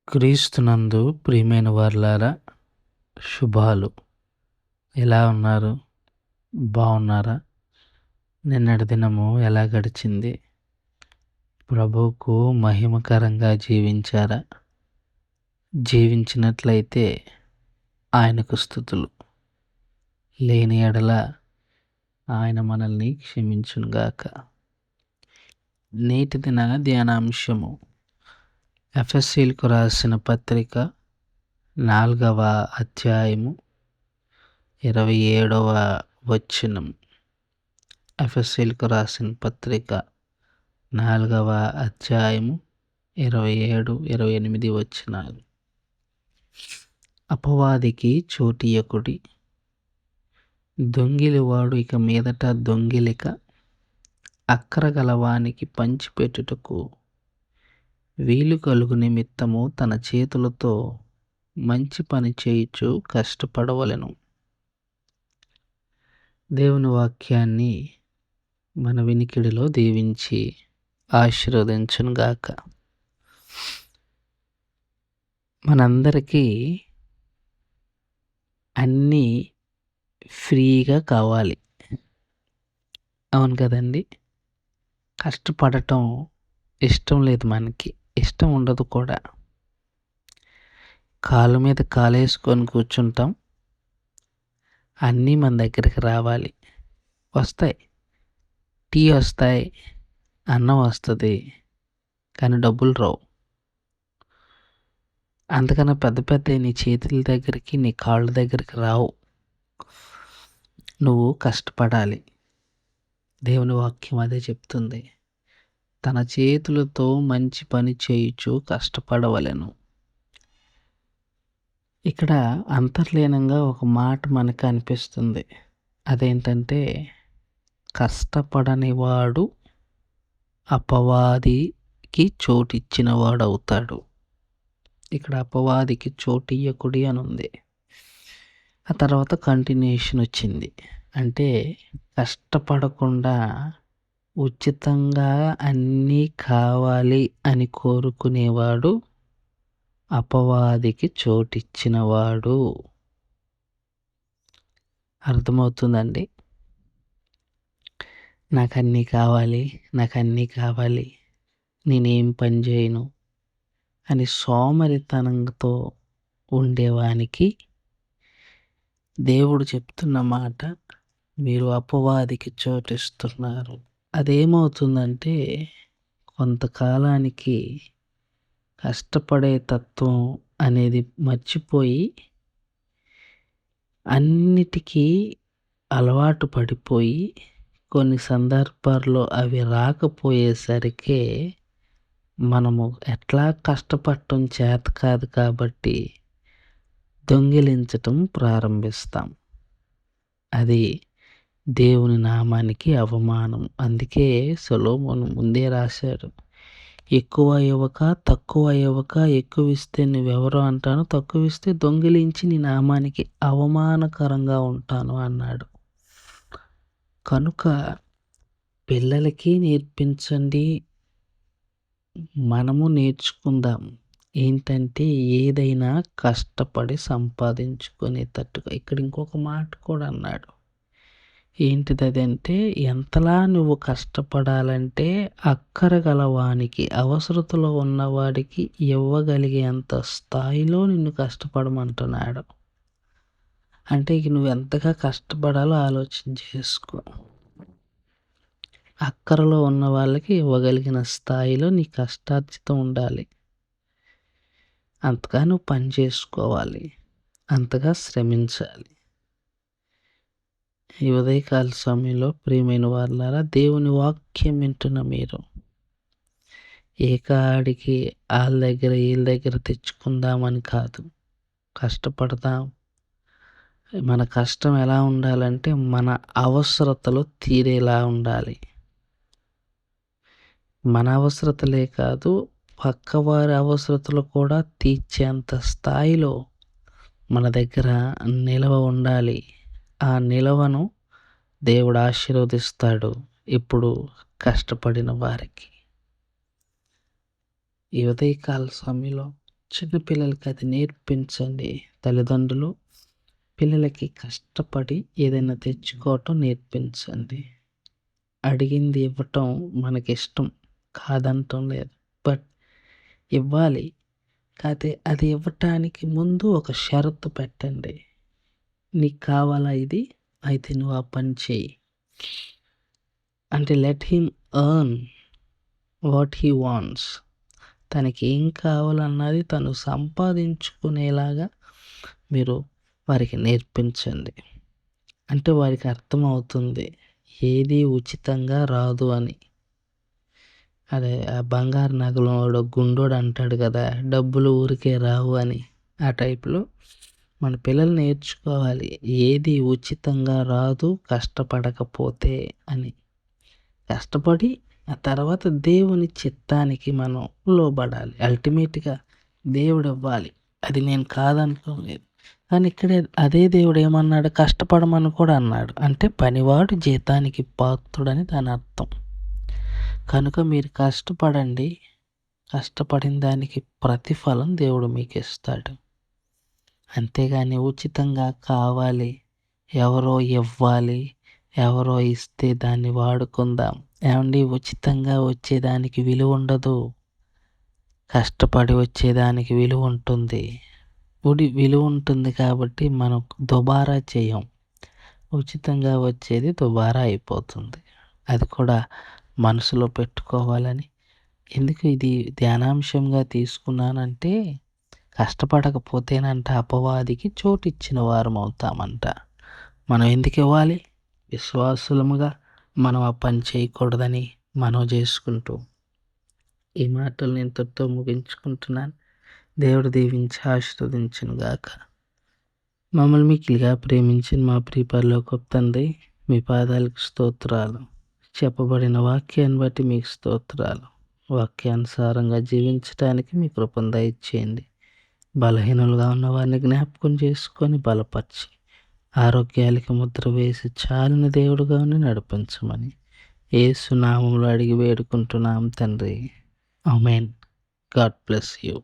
క్రీస్తునందు ప్రియమైన వారలారా, శుభాలు. ఎలా ఉన్నారు? బాగున్నారా? నిన్నటి దినము ఎలా గడిచింది? ప్రభువుకు మహిమకరంగా జీవించారా? జీవించినట్లయితే ఆయనకు స్తుతులు. లేని ఎడల ఆయన మనల్ని క్షమించునుగాక. నేటి దిన ధ్యానాంశము ఎఫెసీయులకు రాసిన పత్రిక 4వ అధ్యాయము 27వ వచనం. ఎఫెసీయులకు రాసిన పత్రిక 4వ అధ్యాయము 27, 28 వచనాలు. అపవాదికి చోటియకుడి, దొంగిలివాడు ఇక మీదట దొంగిలిక, అక్కరగలవానికి పంచిపెట్టుటకు వీలు కలుగు నిమిత్తము తన చేతులతో మంచి పని చేయుచు కష్టపడవలెను. దేవుని వాక్యాన్ని మన వినికిడిలో దీవించి ఆశీర్వదించునుగాక. మనందరికీ అన్నీ ఫ్రీగా కావాలి, అవును కదండి. కష్టపడటం ఇష్టం లేదు, మనకి ఇష్టం ఉండదు కూడా. కాలు మీద కాలేసుకొని కూర్చుంటాం, అన్నీ మన దగ్గరికి రావాలి. వస్తాయి, టీ వస్తాయి, అన్నం వస్తుంది, కానీ డబ్బులు రావు. అందుకని పెద్ద పెద్ద నీ చేతుల దగ్గరికి, నీ కాళ్ళ దగ్గరికి రావు. నువ్వు కష్టపడాలి. దేవుని వాక్యం అదే చెప్తుంది. తన చేతులతో మంచి పని చేయుచు కష్టపడవలెను. ఇక్కడ అంతర్లీనంగా ఒక మాట మనకు అనిపిస్తుంది. అదేంటంటే, కష్టపడని వాడు అపవాదికి చోటిచ్చిన వాడవుతాడు. ఇక్కడ అపవాదికి చోటియ్యకుడి అని ఉంది. ఆ తర్వాత కంటిన్యూషన్ వచ్చింది. అంటే కష్టపడకుండా ఉచితంగా అన్నీ కావాలి అని కోరుకునేవాడు అపవాదికి చోటిచ్చినవాడు. అర్థమవుతుందండి? నాకు అన్నీ కావాలి, నేనేం పని చేయను అని సోమరితనంతో ఉండేవానికి దేవుడు చెప్తున్న మాట, మీరు అపవాదికి చోటిస్తున్నారు. అదేమవుతుందంటే, కొంతకాలానికి కష్టపడే తత్వం అనేది మర్చిపోయి అన్నిటికీ అలవాటు పడిపోయి, కొన్ని సందర్భాల్లో అవి రాకపోయేసరికి మనము ఎట్లా కష్టపడటం చేత కాదు కాబట్టి దొంగిలించటం ప్రారంభిస్తాం. అది దేవుని నామానికి అవమానం. అందుకే సొలొమోను ముందే రాశాడు, ఎక్కువ ఇవ్వక తక్కువ ఇవ్వక, ఎక్కువ ఇస్తే నువ్వెవరో అంటాను, తక్కువ ఇస్తే దొంగిలించి నీ నామానికి అవమానకరంగా ఉంటాను అన్నాడు. కనుక పిల్లలకి నేర్పించండి, మనము నేర్చుకుందాం. ఏంటంటే, ఏదైనా కష్టపడి సంపాదించుకునేటట్టుగా. ఇక్కడ ఇంకొక మాట కూడా అన్నాడు. ఏంటిది అదంటే, ఎంతలా నువ్వు కష్టపడాలంటే అక్కరగలవానికి, అవసరతలో ఉన్నవాడికి ఇవ్వగలిగేంత స్థాయిలో నిన్ను కష్టపడమంటున్నాడు. అంటే ఇక నువ్వు ఎంతగా కష్టపడాలో ఆలోచన చేసుకో. అక్కరలో ఉన్న వాళ్ళకి ఇవ్వగలిగిన స్థాయిలో నీ కష్టార్జితం ఉండాలి. అంతగా నువ్వు పని చేసుకోవాలి, అంతగా శ్రమించాలి. ఈ ఉదయకాల సమయంలో ప్రియమైన వారలారా, దేవుని వాక్యం వింటున్న మీరు, ఏ కాడికి వాళ్ళ దగ్గర వీళ్ళ దగ్గర తెచ్చుకుందామని కాదు, కష్టపడదాం. మన కష్టం ఎలా ఉండాలంటే, మన అవసరతలు తీరేలా ఉండాలి. మన అవసరతలే కాదు, పక్కవారి అవసరతలు కూడా తీర్చేంత స్థాయిలో మన దగ్గర నిలవ ఉండాలి. ఆ నిలవను దేవుడు ఆశీర్వదిస్తాడు ఇప్పుడు కష్టపడిన వారికి. ఈ ఉదయకాల సమయంలో చిన్న పిల్లలకి అది నేర్పించండి. తల్లిదండ్రులు పిల్లలకి కష్టపడి ఏదైనా తెచ్చుకోవటం నేర్పించండి. అడిగింది ఇవ్వటం మనకిష్టం, కాదనటం లేదు. బట్ ఇవ్వాలి. కాతే అది ఇవ్వటానికి ముందు ఒక షరతు పెట్టండి. నీకు కావాలా ఇది? అయితే నువ్వు ఆ పని చెయ్యి. అంటే let him earn what he wants. తనకి ఏం కావాలన్నది తను సంపాదించుకునేలాగా మీరు వారికి నేర్పించండి. అంటే వారికి అర్థమవుతుంది ఏది ఉచితంగా రాదు అని. అదే ఆ బంగారు నగలోడు గుండోడు అంటాడు కదా, డబ్బులు ఊరికే రావు అని. ఆ టైప్లో మన పిల్లలు నేర్చుకోవాలి ఏది ఉచితంగా రాదు కష్టపడకపోతే అని. కష్టపడి ఆ తర్వాత దేవుని చిత్తానికి మనం లోబడాలి. అల్టిమేట్గా దేవుడు ఇవ్వాలి, అది నేను కాదనుకోలేదు. కానీ ఇక్కడే అదే దేవుడు ఏమన్నాడు, కష్టపడమని కూడా అన్నాడు. అంటే పనివాడు జీతానికి పాత్రుడని దాని అర్థం. కనుక మీరు కష్టపడండి, కష్టపడిన దానికి ప్రతిఫలం దేవుడు మీకు ఇస్తాడు. అంతేగాని ఉచితంగా కావాలి, ఎవరో ఇవ్వాలి, ఎవరో ఇస్తే దాన్ని వాడుకుందాం. ఏమండి, ఉచితంగా వచ్చేదానికి విలువ ఉండదు, కష్టపడి వచ్చేదానికి విలువ ఉంటుంది. విలువ ఉంటుంది కాబట్టి మనం దుబారా చేయం. ఉచితంగా వచ్చేది దుబారా అయిపోతుంది. అది కూడా మనసులో పెట్టుకోవాలని. ఎందుకు ఇది ధ్యానాంశంగా తీసుకున్నానంటే, కష్టపడకపోతేనంట అపవాదికి చోటు ఇచ్చిన వారం అవుతామంట. మనం ఎందుకు ఇవ్వాలి? విశ్వాసులముగా మనం ఆ పని చేయకూడదని మనం చేసుకుంటూ ఈ మాటలు నేను ఇంతటితో ముగించుకుంటున్నాను. దేవుడు దీవించి ఆశీర్వదించును గాక. మమ్మల్ని మిక్కిలిగా ప్రేమించిన మా ప్రియ పరలోకపు తండ్రి, మీ పాదాలకు స్తోత్రాలు. చెప్పబడిన వాక్యాన్ని బట్టి మీకు స్తోత్రాలు. వాక్యానుసారంగా జీవించడానికి మీ కృపను దయచేయండి. బలహీనులుగా ఉన్న వారిని జ్ఞాపకం చేసుకొని బలపరిచి, ఆరోగ్యాలకి ముద్ర వేసి చాలిన దేవుడుగా నడిపించమని యేసు నామములో అడిగి వేడుకుంటున్నాం తండ్రి. ఆమేన్. God bless you.